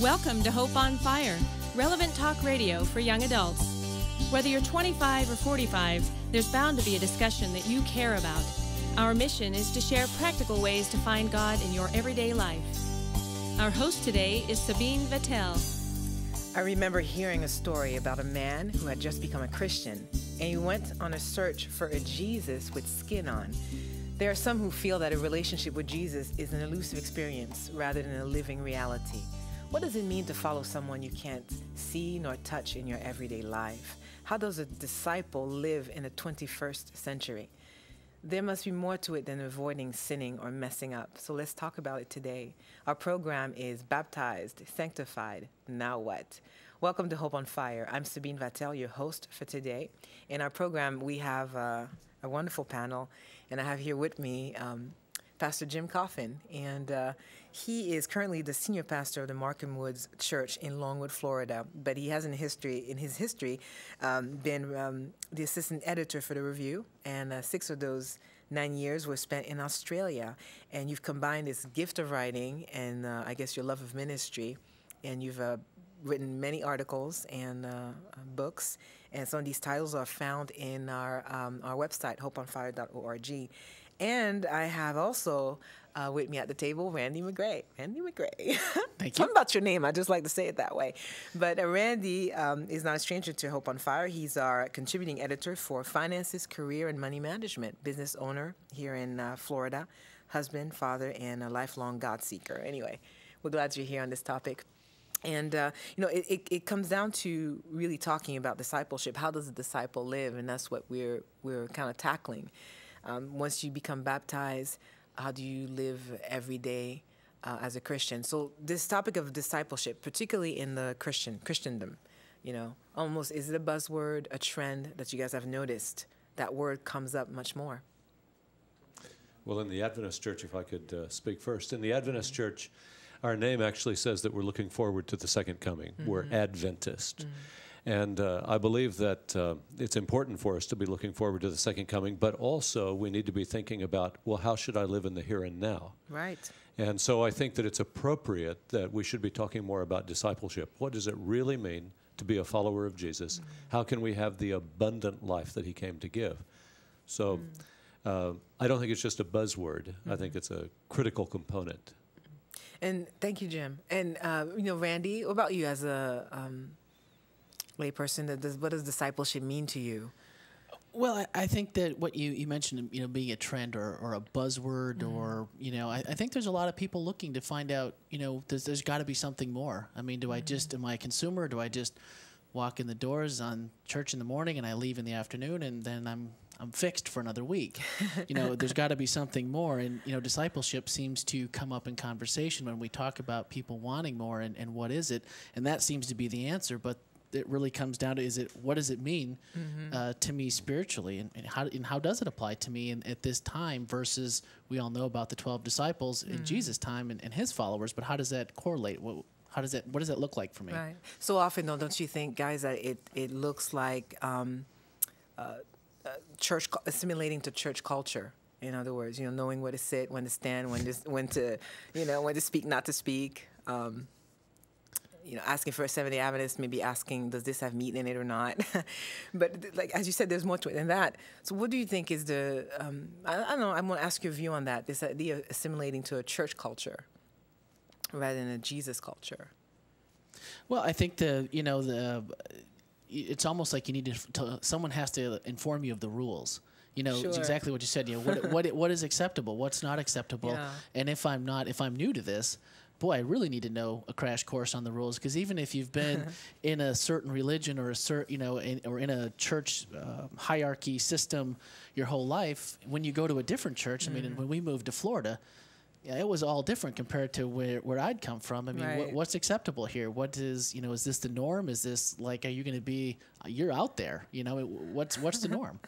Welcome to Hope on Fire, relevant talk radio for young adults. Whether you're 25 or 45, there's bound to be a discussion that you care about. Our mission is to share practical ways to find God in your everyday life. Our host today is Sabine Vatel. I remember hearing a story about a man who had just become a Christian, and he went on a search for a Jesus with skin on. There are some who feel that a relationship with Jesus is an elusive experience rather than a living reality. What does it mean to follow someone you can't see nor touch in your everyday life? How does a disciple live in the 21st century? There must be more to it than avoiding sinning or messing up. So let's talk about it today. Our program is Baptized, Sanctified, Now What? Welcome to Hope on Fire. I'm Sabine Vatel, your host for today. In our program, we have a wonderful panel, and I have here with me Pastor Jim Coffin, and he is currently the senior pastor of the Markham Woods Church in Longwood, Florida, but he has in his history been the assistant editor for the Review, and 6 of those 9 years were spent in Australia. And you've combined this gift of writing and I guess your love of ministry, and you've written many articles and books, and some of these titles are found in our website, hopeonfire.org. And I have also with me at the table, Randy Magray. Randy Magray. Thank you. Something about your name. I just like to say it that way. But Randy is not a stranger to Hope on Fire. He's our contributing editor for Finances, Career, and Money Management, business owner here in Florida, husband, father, and a lifelong God seeker. Anyway, we're glad you're here on this topic. And, it comes down to really talking about discipleship. How does a disciple live? And that's what we're kind of tackling. Once you become baptized, how do you live every day as a Christian? So this topic of discipleship, particularly in the Christendom, almost, is it a buzzword, a trend that you guys have noticed? That word comes up much more. Well, in the Adventist church, if I could speak first, in the Adventist church, our name actually says that we're looking forward to the second coming. Mm-hmm. We're Adventist. Mm-hmm. And I believe that it's important for us to be looking forward to the second coming, but also we need to be thinking about, well, how should I live in the here and now? Right. And so I think that it's appropriate that we should be talking more about discipleship. What does it really mean to be a follower of Jesus? Mm-hmm. How can we have the abundant life that he came to give? So I don't think it's just a buzzword. Mm-hmm. I think it's a critical component. And thank you, Jim. And, Randy, what about you as a layperson? What does discipleship mean to you? Well, I think that what you mentioned, being a trend or a buzzword, or I think there's a lot of people looking to find out, there's got to be something more. I mean, am I a consumer? Do I just walk in the doors on church in the morning and I leave in the afternoon and then I'm fixed for another week? There's got to be something more, and discipleship seems to come up in conversation when we talk about people wanting more, and what is it, and that seems to be the answer, but it really comes down to what does it mean to me spiritually, and how does it apply to me at this time versus we all know about the 12 disciples in Jesus' time and his followers, but how does that correlate? What does that look like for me? Right. So often, though, don't you think, guys, that it looks like church assimilating to church culture? In other words, knowing where to sit, when to stand, when to speak, not to speak. Asking for a Seventh-day Adventist, maybe asking, does this have meat in it or not? But as you said, there's more to it than that. So what do you think is the, I don't know, I'm going to ask your view on that, this idea of assimilating to a church culture rather than a Jesus culture? Well, I think it's almost like you need someone has to inform you of the rules. Sure. It's exactly what you said. What is acceptable? What's not acceptable? Yeah. And if I'm new to this, boy, I really need to know a crash course on the rules, because even if you've been in a certain religion or or in a church hierarchy system your whole life, when you go to a different church, I mean, when we moved to Florida, it was all different compared to where I'd come from. I mean, right. What's acceptable here? What is, is this the norm? Is this are you going to be, you're out there, what's the norm?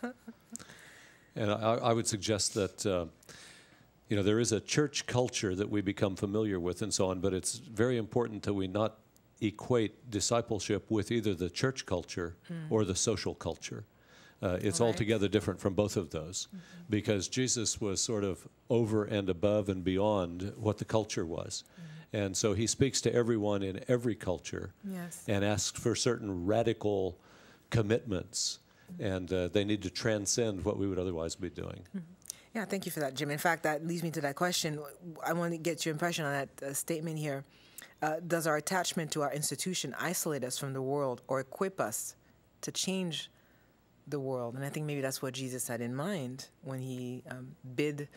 And I would suggest that, there is a church culture that we become familiar with and so on, but it's very important that we not equate discipleship with either the church culture or the social culture. It's altogether different from both of those, because Jesus was sort of over and above and beyond what the culture was. And so he speaks to everyone in every culture and asks for certain radical commitments, and they need to transcend what we would otherwise be doing. Yeah, thank you for that, Jim. In fact, that leads me to that question. I want to get your impression on that statement here. Does our attachment to our institution isolate us from the world or equip us to change the world? And I think maybe that's what Jesus had in mind when he bid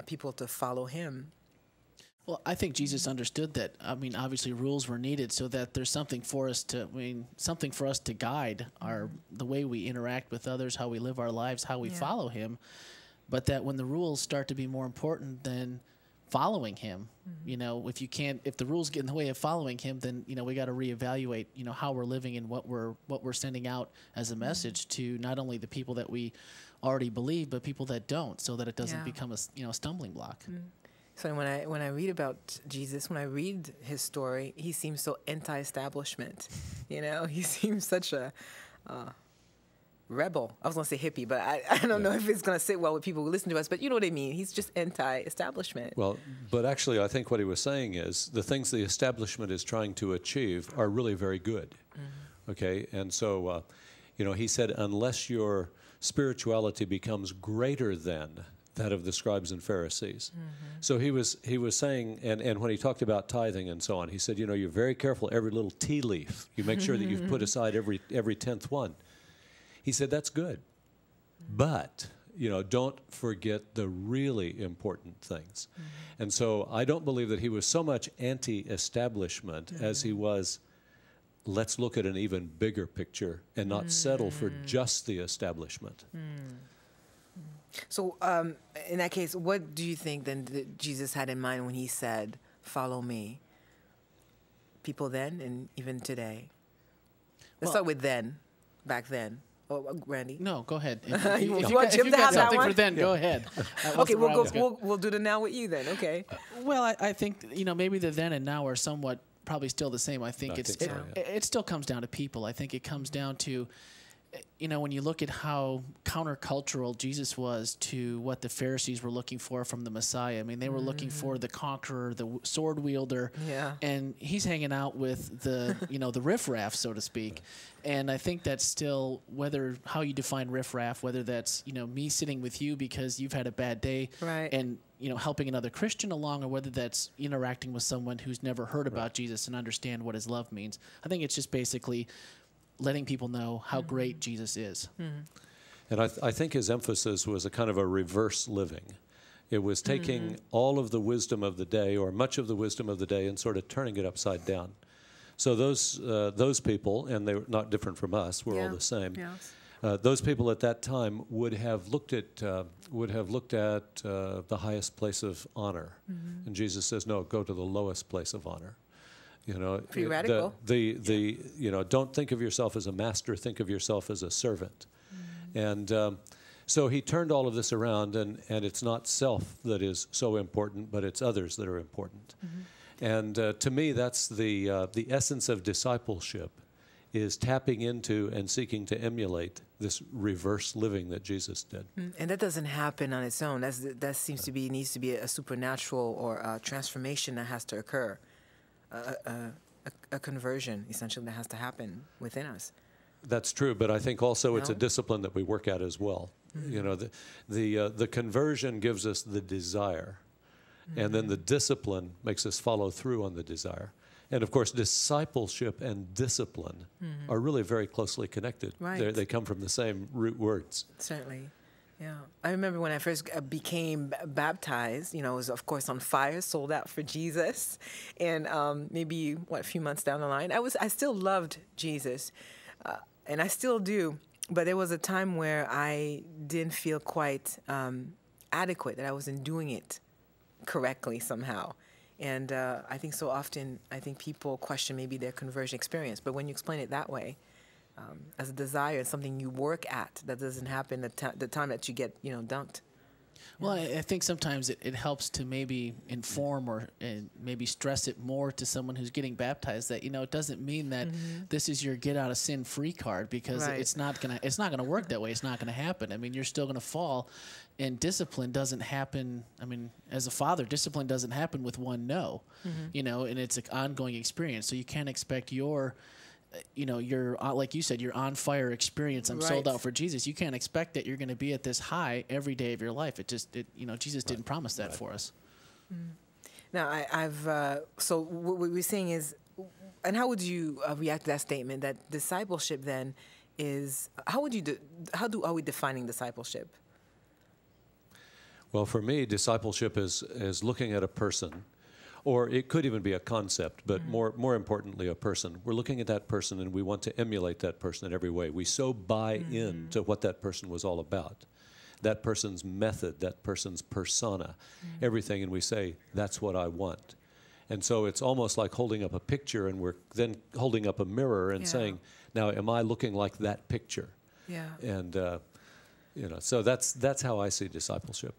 people to follow him. Well, I think Jesus understood that. I mean, obviously rules were needed so that there's something for us to, something for us to guide the way we interact with others, how we live our lives, how we follow him. But that when the rules start to be more important than following him, if the rules get in the way of following him, then, we got to reevaluate, how we're living and what we're sending out as a message to not only the people that we already believe, but people that don't, so that it doesn't become a stumbling block. So when I read about Jesus, when I read his story, he seems so anti-establishment. He seems such a rebel. I was going to say hippie, but I don't know if it's going to sit well with people who listen to us, but you know what I mean. He's just anti-establishment. Well, but actually I think what he was saying is the things the establishment is trying to achieve are really very good. Okay? And so, he said, unless your spirituality becomes greater than that of the scribes and Pharisees. So he was saying, and when he talked about tithing and so on, he said, you're very careful every little tea leaf. You make sure that you've put aside every 10th one. He said, that's good. But, don't forget the really important things. And so I don't believe that he was so much anti-establishment as he was, let's look at an even bigger picture and not settle for just the establishment. So in that case, what do you think then that Jesus had in mind when he said, follow me? People then and even today. Let's start with then, back then. Oh, Randy? No, go ahead. If you want if Jim you've to got have that something one? for then, go ahead. Okay, we'll do the now with you then, okay. Well, I think, maybe the then and now are somewhat probably still the same. I think it still comes down to people. I think it comes down to, when you look at how countercultural Jesus was to what the Pharisees were looking for from the Messiah. I mean, they were looking for the conqueror, the sword wielder, and he's hanging out with the, the riffraff, so to speak. And I think that's still how you define riffraff, whether that's, me sitting with you because you've had a bad day and, helping another Christian along, or whether that's interacting with someone who's never heard about Jesus and understand what his love means. I think it's just basically letting people know how great Jesus is. And I think his emphasis was a kind of a reverse living. It was taking all of the wisdom of the day, or much of the wisdom of the day, and sort of turning it upside down. So those people, and they were not different from us, we're all the same. Those people at that time would have looked at the highest place of honor, and Jesus says, "No, go to the lowest place of honor." Pretty radical. Don't think of yourself as a master, think of yourself as a servant. And so he turned all of this around, and it's not self that is so important, but it's others that are important. And to me, that's the essence of discipleship, is tapping into and seeking to emulate this reverse living that Jesus did. And that doesn't happen on its own. Needs to be a supernatural or a transformation that has to occur. A conversion, essentially, that has to happen within us. That's true, but I think also it's a discipline that we work at as well. The conversion gives us the desire, and then the discipline makes us follow through on the desire. And of course, discipleship and discipline are really very closely connected. They come from the same root words. Certainly. Yeah, I remember when I first became baptized, I was, of course, on fire, sold out for Jesus. And maybe, a few months down the line, I still loved Jesus, and I still do. But there was a time where I didn't feel quite adequate, that I wasn't doing it correctly somehow. And I think so often, people question maybe their conversion experience. But when you explain it that way, as a desire, it's something you work at. That doesn't happen the time that you get, dunked. Well, I think sometimes it helps to maybe inform or and maybe stress it more to someone who's getting baptized that, it doesn't mean that this is your get out of sin free card, because it's not gonna work that way. It's not gonna happen. I mean, you're still gonna fall, and discipline doesn't happen. I mean, as a father, discipline doesn't happen with one no, and it's an ongoing experience. So you can't expect your like you said, your on fire experience. I'm sold out for Jesus. You can't expect that you're going to be at this high every day of your life. Jesus didn't promise that for us. Now, so what we're saying is, and how would you react to that statement that discipleship then is, are we defining discipleship? Well, for me, discipleship is looking at a person. Or it could even be a concept, but more importantly, a person. We're looking at that person, and we want to emulate that person in every way. We so buy into what that person was all about, that person's method, that person's persona, everything, and we say, that's what I want. And so it's almost like holding up a picture, and we're then holding up a mirror and saying, now, am I looking like that picture? Yeah. And, so that's how I see discipleship.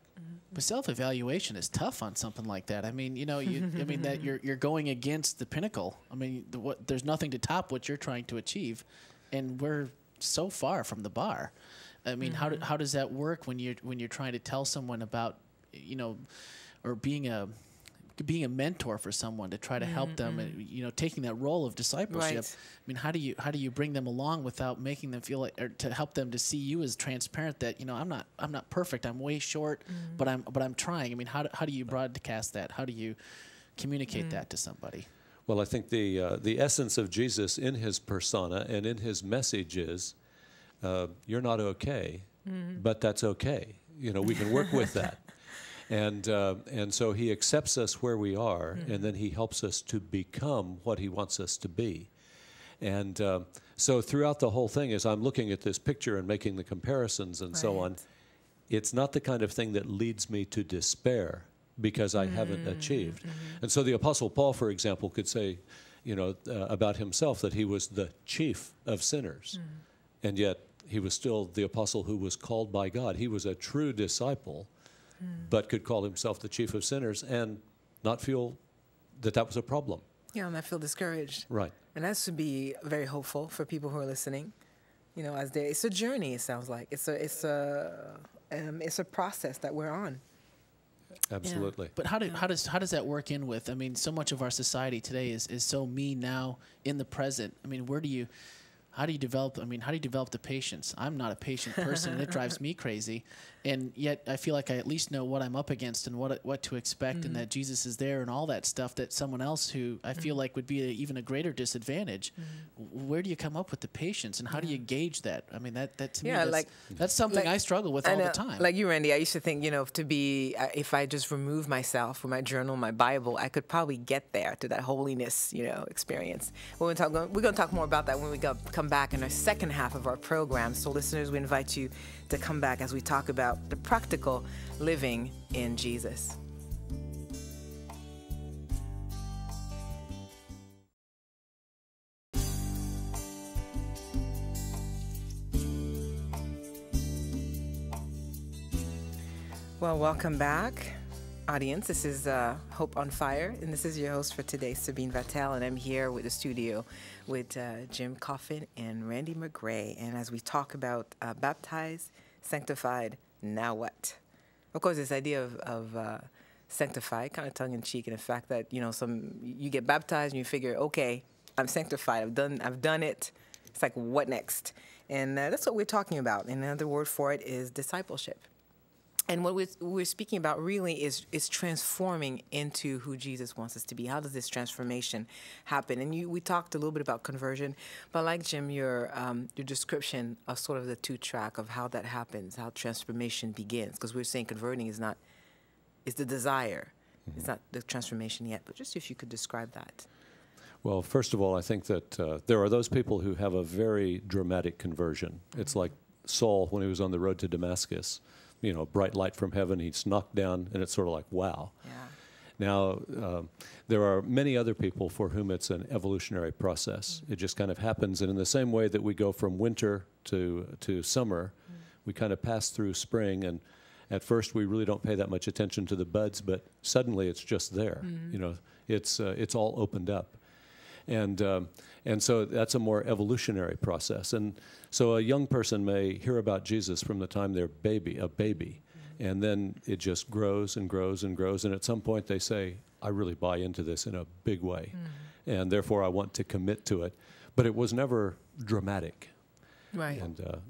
But self-evaluation is tough on something like that. I mean, that you're going against the pinnacle. I mean, there's nothing to top what you're trying to achieve, and we're so far from the bar. I mean, how does that work when you're trying to tell someone about, or being a mentor for someone to try to help them, taking that role of discipleship. Right. I mean, how do you bring them along without making them feel like, or to help them to see you as transparent that, I'm not perfect. I'm way short, but I'm trying. I mean, how do you broadcast that? How do you communicate that to somebody? Well, I think the essence of Jesus in his persona and in his message is, you're not okay, but that's okay. We can work with that. And so he accepts us where we are, and then he helps us to become what he wants us to be. And so throughout the whole thing, as I'm looking at this picture and making the comparisons and so on, it's not the kind of thing that leads me to despair because I haven't achieved. And so the Apostle Paul, for example, could say, about himself that he was the chief of sinners. And yet he was still the apostle who was called by God. He was a true disciple, but could call himself the chief of sinners and not feel that was a problem. Yeah, and not feel discouraged. Right. And that should be very hopeful for people who are listening. It's a journey. It sounds like it's a process that we're on. Absolutely. Yeah. But how does that work in with? I mean, so much of our society today is so me now in the present. I mean, how do you develop the patience? I'm not a patient person, and it drives me crazy. And yet I feel like I at least know what I'm up against and what to expect, and that Jesus is there and all that stuff that someone else who I feel like would be even a greater disadvantage. Where do you come up with the patience, and how do you gauge that? I mean, that to me, that's something I struggle with all the time. Like you, Randy, I used to think, if I just remove myself from my journal, my Bible, I could probably get there to that holiness, experience. We're going to talk more about that when we come back in our second half of our program. So listeners, we invite you to come back as we talk about the practical living in Jesus. Well, welcome back, audience. This is Hope on Fire, and this is your host for today, Sabine Vatel, and I'm here with the studio with Jim Coffin and Randy Magray. And as we talk about baptized, sanctified, now what? Of course, this idea of sanctified, kind of tongue-in-cheek, in the fact that you get baptized and you figure, okay, I'm sanctified. I've done it. It's like, what next? And that's what we're talking about. And another word for it is discipleship. And what we're speaking about really is transforming into who Jesus wants us to be. How does this transformation happen? And we talked a little bit about conversion, but like Jim, your description of sort of the two-track of how that happens, how transformation begins, because we're saying converting is the desire. It's not the transformation yet, but just if you could describe that. Well, first of all, I think that there are those people who have a very dramatic conversion. It's like Saul when he was on the road to Damascus. Bright light from heaven, he's knocked down, and it's sort of like, wow. Yeah. Now, there are many other people for whom it's an evolutionary process. It just kind of happens, and in the same way that we go from winter to summer, we kind of pass through spring, at first we really don't pay that much attention to the buds, but suddenly it's just there. You know, it's all opened up. And so that's a more evolutionary process. And so a young person may hear about Jesus from the time they're a baby, and then it just grows and grows and grows. And at some point they say, I really buy into this in a big way, and therefore I want to commit to it. But it was never dramatic. Right.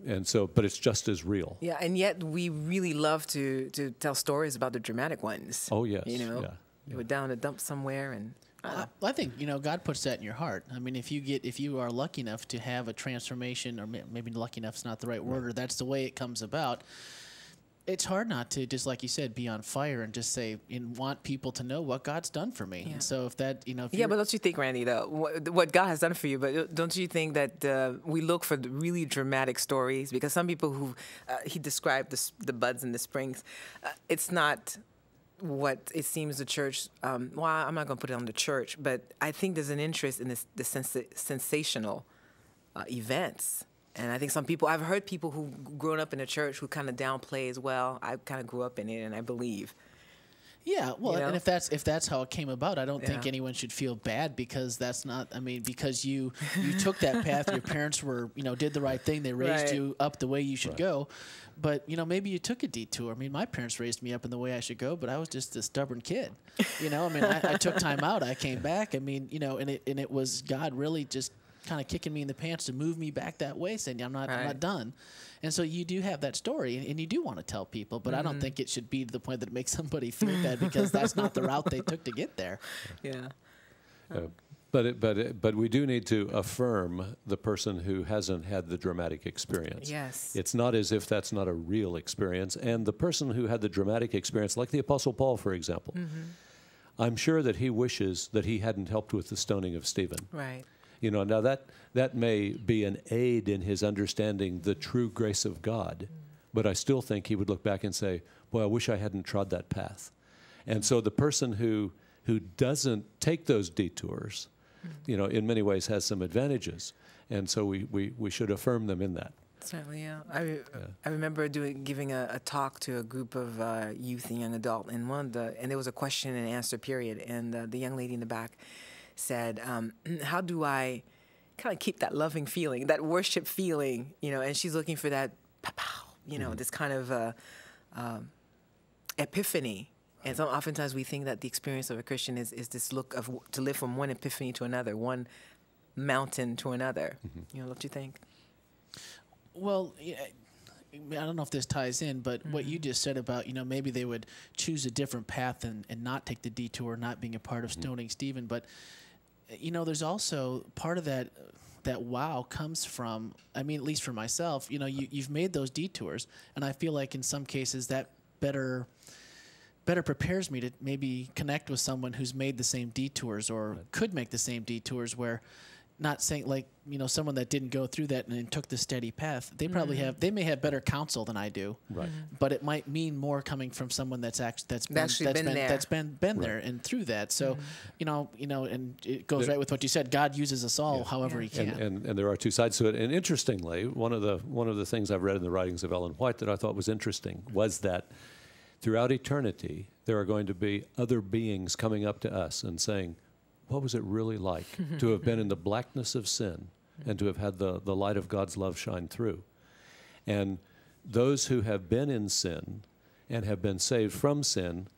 And so, but it's just as real. Yeah, and yet we really love to tell stories about the dramatic ones. Oh, yes. You know, Yeah. you were down a dump somewhere and... I think, you know, God puts that in your heart. I mean, if you are lucky enough to have a transformation, or maybe lucky enough is not the right word, or that's the way it comes about, it's hard not to, just like you said, be on fire and just say and want people to know what God's done for me. Yeah. And so if that, you know, if Yeah, but don't you think, Randy, though, what God has done for you, but don't you think that we look for the really dramatic stories? Because some people who, he described the buds and the springs, it's not what it seems the church, well, I'm not going to put it on the church, but I think there's an interest in the sensational events. And I think some people, I've heard people who've grown up in the church who kind of downplay as well. I kind of grew up in it, and I believe. Yeah, well, You know? and if that's how it came about, I don't think anyone should feel bad because that's not. I mean, because you took that path. Your parents were, you know, did the right thing. They raised Right. you up the way you should go. But you know, maybe you took a detour. I mean, my parents raised me up in the way I should go, but I was just a stubborn kid. You know, I mean, I took time out. I came back. I mean, you know, and it was God really just kind of kicking me in the pants to move me back that way, saying I'm not done. And so you do have that story, and you do want to tell people, but I don't think it should be to the point that it makes somebody feel bad because that's not the route they took to get there. Yeah. But we do need to affirm the person who hasn't had the dramatic experience. Yes. It's not as if that's not a real experience. And the person who had the dramatic experience, like the Apostle Paul, for example, I'm sure that he wishes that he hadn't helped with the stoning of Stephen. Right. You know, now that may be an aid in his understanding the true grace of God, but I still think he would look back and say, boy, I wish I hadn't trod that path. And so the person who doesn't take those detours, you know, in many ways has some advantages. And so we should affirm them in that. Certainly, yeah. I remember giving a talk to a group of youth and young adult, and there was a question and answer period, and the young lady in the back said, how do I kind of keep that loving feeling, that worship feeling, you know, and she's looking for that, you know, this kind of epiphany. And so oftentimes we think that the experience of a Christian is this look of to live from one epiphany to another, one mountain to another. You know, don't you think? Well, yeah, I don't know if this ties in, but what you just said about, you know, maybe they would choose a different path and not take the detour, not being a part of stoning Stephen. But, you know, there's also part of that wow comes from, I mean, at least for myself, you know, you've made those detours. And I feel like in some cases that better prepares me to maybe connect with someone who's made the same detours or could make the same detours where, not saying like, you know, someone that didn't go through that and took the steady path, they probably they may have better counsel than I do, but it might mean more coming from someone that's been there and through that. So, you know, and it goes right with what you said. God uses us all, however He can. And there are two sides to it. And interestingly, one of the things I've read in the writings of Ellen White that I thought was interesting was that throughout eternity there are going to be other beings coming up to us and saying, what was it really like to have been in the blackness of sin and to have had the light of God's love shine through? And those who have been in sin and have been saved from sin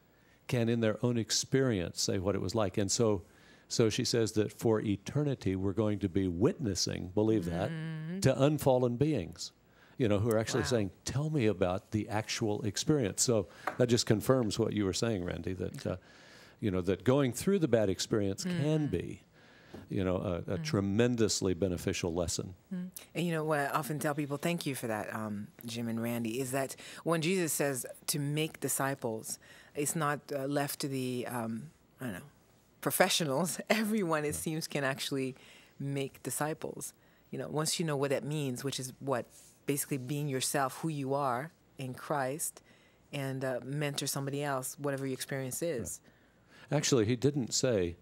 can, in their own experience, say what it was like. And so she says that for eternity, we're going to be witnessing, believe that, to unfallen beings, you know, who are actually saying, tell me about the actual experience. So that just confirms what you were saying, Randy, that you know, that going through the bad experience can be, you know, a tremendously beneficial lesson. And you know what I often tell people, thank you for that, Jim and Randy, is that when Jesus says to make disciples, it's not left to the, I don't know, professionals. Everyone, it seems, can actually make disciples. You know, once you know what that means, which is what, basically being yourself, who you are in Christ, and mentor somebody else, whatever your experience is. Actually, he didn't say,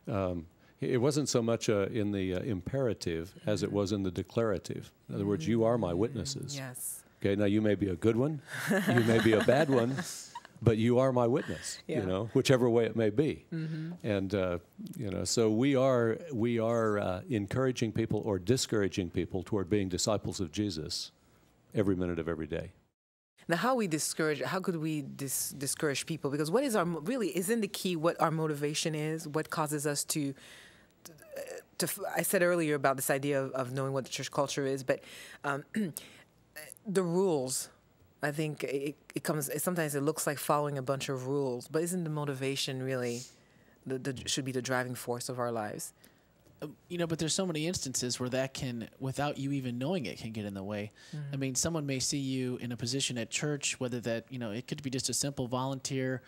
it wasn't so much in the imperative as it was in the declarative. In other words, you are my witnesses. Yes. Okay, now you may be a good one, you may be a bad one, but you are my witness, Yeah. you know, whichever way it may be. And, you know, so we are encouraging people or discouraging people toward being disciples of Jesus every minute of every day. Now, how could we discourage people? Because what is isn't the key what our motivation is, what causes us to I said earlier about this idea of knowing what the church culture is, but the rules, I think sometimes it looks like following a bunch of rules, but isn't the motivation really should be the driving force of our lives? You know, but there's so many instances where that can, without you even knowing it, can get in the way. I mean, someone may see you in a position at church, whether that, you know, it could be just a simple volunteer.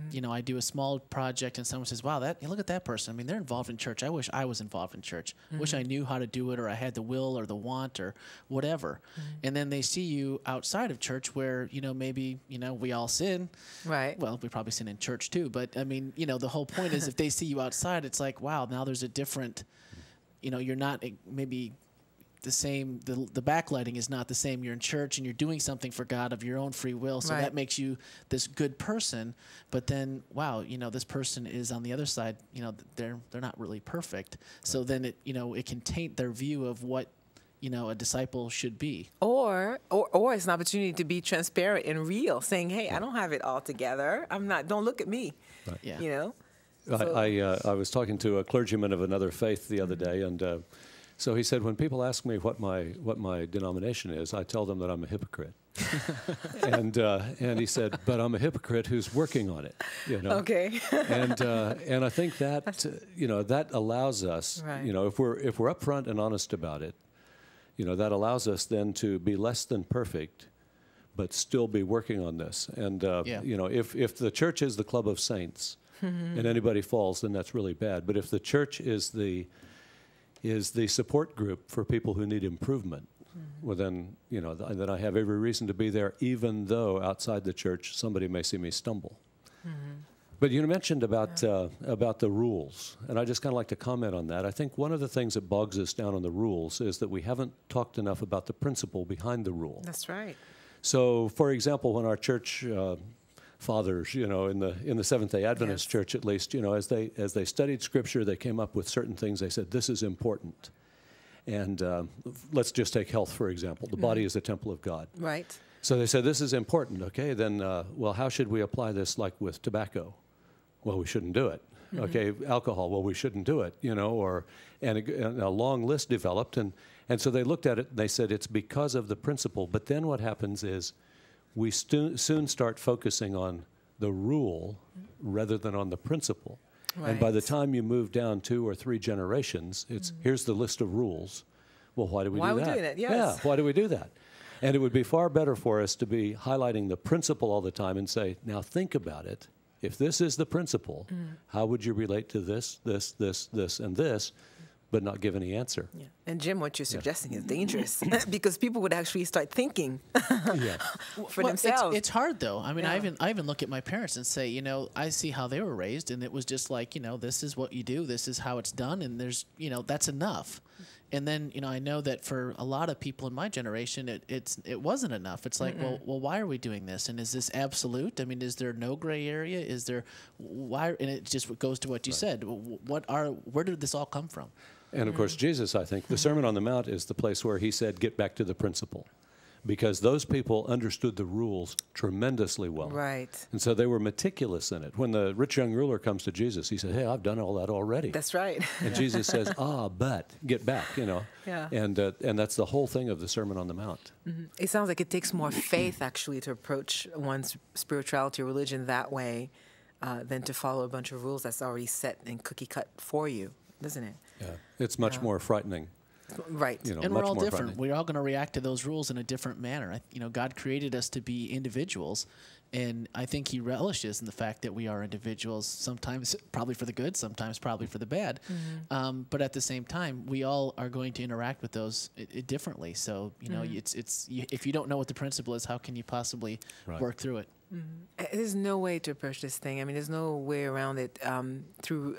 You know, I do a small project and someone says, wow, look at that person. I mean, they're involved in church. I wish I was involved in church. Wish I knew how to do it, or I had the will or the want or whatever. And then they see you outside of church where, you know, maybe, you know, we all sin. Right. Well, we probably sin in church too. But I mean, you know, the whole point is if they see you outside, it's like, wow, now there's a different... You know, you're not maybe the same, the backlighting is not the same. You're in church and you're doing something for God of your own free will. So that makes you this good person. But then, wow, you know, this person is on the other side, you know, they're not really perfect. So then it, you know, it can taint their view of what, you know, a disciple should be. Or it's an opportunity to be transparent and real, saying, hey, I don't have it all together. Don't look at me, you know. I was talking to a clergyman of another faith the other day, and so he said, when people ask me what my denomination is, I tell them that I'm a hypocrite. and he said, but I'm a hypocrite who's working on it. You know? Okay. and I think that you know, that allows us, you know, if we're upfront and honest about it, you know, that allows us then to be less than perfect, but still be working on this. And you know, if the church is the club of saints. And anybody falls, then that's really bad. But if the church is the support group for people who need improvement, well then, you know, then I have every reason to be there, even though outside the church somebody may see me stumble. But you mentioned about the rules, and I just kind of like to comment on that. I think one of the things that bogs us down on the rules is that we haven't talked enough about the principle behind the rule. That's right. So, for example, when our church fathers, you know, in the Seventh-day Adventist church at least, you know, as they studied Scripture, they came up with certain things. They said, this is important. And let's just take health, for example. The body is the temple of God. Right. So they said, this is important. Okay, then, well, how should we apply this, like with tobacco? Well, we shouldn't do it. Okay, alcohol, well, we shouldn't do it, you know, and a long list developed. And so they looked at it, and they said, it's because of the principle. But then what happens is, we soon start focusing on the rule rather than on the principle. Right. And by the time you move down 2 or 3 generations, it's here's the list of rules. Well, why do we do that? Why are we doing it? Yes. Yeah, why do we do that? And it would be far better for us to be highlighting the principle all the time and say, now think about it. If this is the principle, how would you relate to this, and this? But not give any answer. Yeah. And Jim, what you're suggesting is dangerous because people would actually start thinking for themselves. It's hard though. I mean, I even look at my parents and say, you know, I see how they were raised, and it was just like, you know, this is what you do, this is how it's done, and there's, you know, that's enough. And then, you know, I know that for a lot of people in my generation, it wasn't enough. It's like, well, why are we doing this? And is this absolute? I mean, is there no gray area? Is there why? And it just goes to what you said. Where did this all come from? And of course, Jesus, I think, the Sermon on the Mount is the place where he said, get back to the principle. Because those people understood the rules tremendously well. Right. And so they were meticulous in it. When the rich young ruler comes to Jesus, he said, hey, I've done all that already. That's right. And Jesus says, but get back, you know. Yeah. And that's the whole thing of the Sermon on the Mount. It sounds like it takes more faith, actually, to approach one's spirituality or religion that way than to follow a bunch of rules that's already set and cookie-cut for you, doesn't it? Yeah. It's much more frightening. Right. You know, and we're all different. We're all going to react to those rules in a different manner. You know, God created us to be individuals, and I think he relishes in the fact that we are individuals, sometimes probably for the good, sometimes probably for the bad. But at the same time, we all are going to interact with those differently. So, you know, if you don't know what the principle is, how can you possibly work through it? There's no way to approach this thing. I mean, there's no way around it through...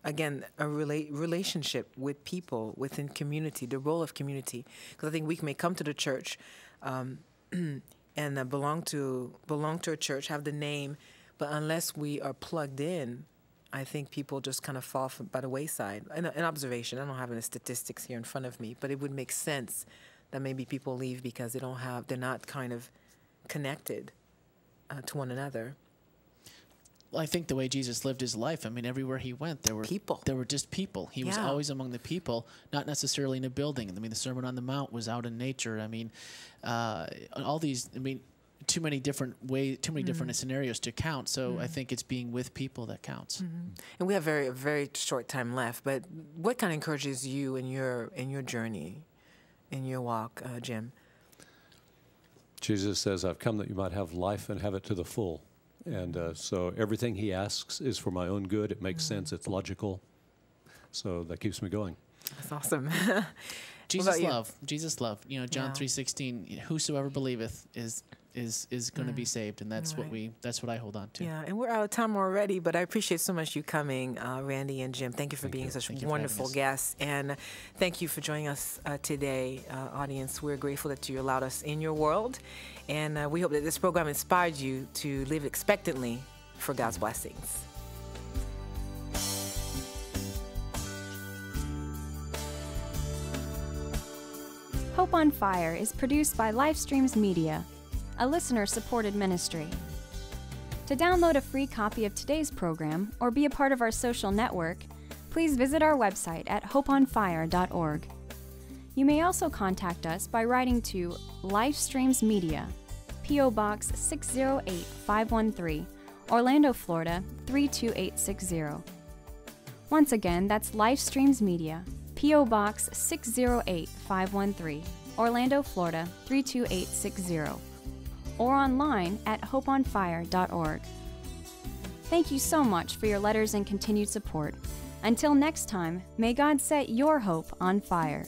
Again, a relationship with people within community, the role of community. Because I think we may come to the church and belong to a church, have the name, but unless we are plugged in, I think people just kind of fall by the wayside. An observation, I don't have any statistics here in front of me, but it would make sense that maybe people leave because they're not kind of connected to one another. Well, I think the way Jesus lived his life, I mean, everywhere he went, there were people. There were just people. He was always among the people, not necessarily in a building. I mean, the Sermon on the Mount was out in nature. I mean, all these, I mean, too many different different scenarios to count. So I think it's being with people that counts. And we have a very short time left, but what kind of encourages you in your journey, in your walk, Jim? Jesus says, I've come that you might have life and have it to the full. And so everything he asks is for my own good. It makes sense. It's logical. So that keeps me going. That's awesome. Jesus love. You know, John 3:16. Whosoever believeth is going to be saved, and that's what I hold on to. Yeah, and we're out of time already, but I appreciate so much you coming, Randy and Jim. Thank you for being such wonderful guests, and thank you for joining us today, audience. We're grateful that you allowed us in your world, and we hope that this program inspired you to live expectantly for God's blessings. Hope on Fire is produced by Livestreams Media, a listener-supported ministry. To download a free copy of today's program or be a part of our social network, please visit our website at hopeonfire.org. You may also contact us by writing to Livestreams Media, P.O. Box 608513, Orlando, Florida 32860. Once again, that's Livestreams Media, P.O. Box 608513, Orlando, Florida 32860. Or online at hopeonfire.org. Thank you so much for your letters and continued support. Until next time, may God set your hope on fire.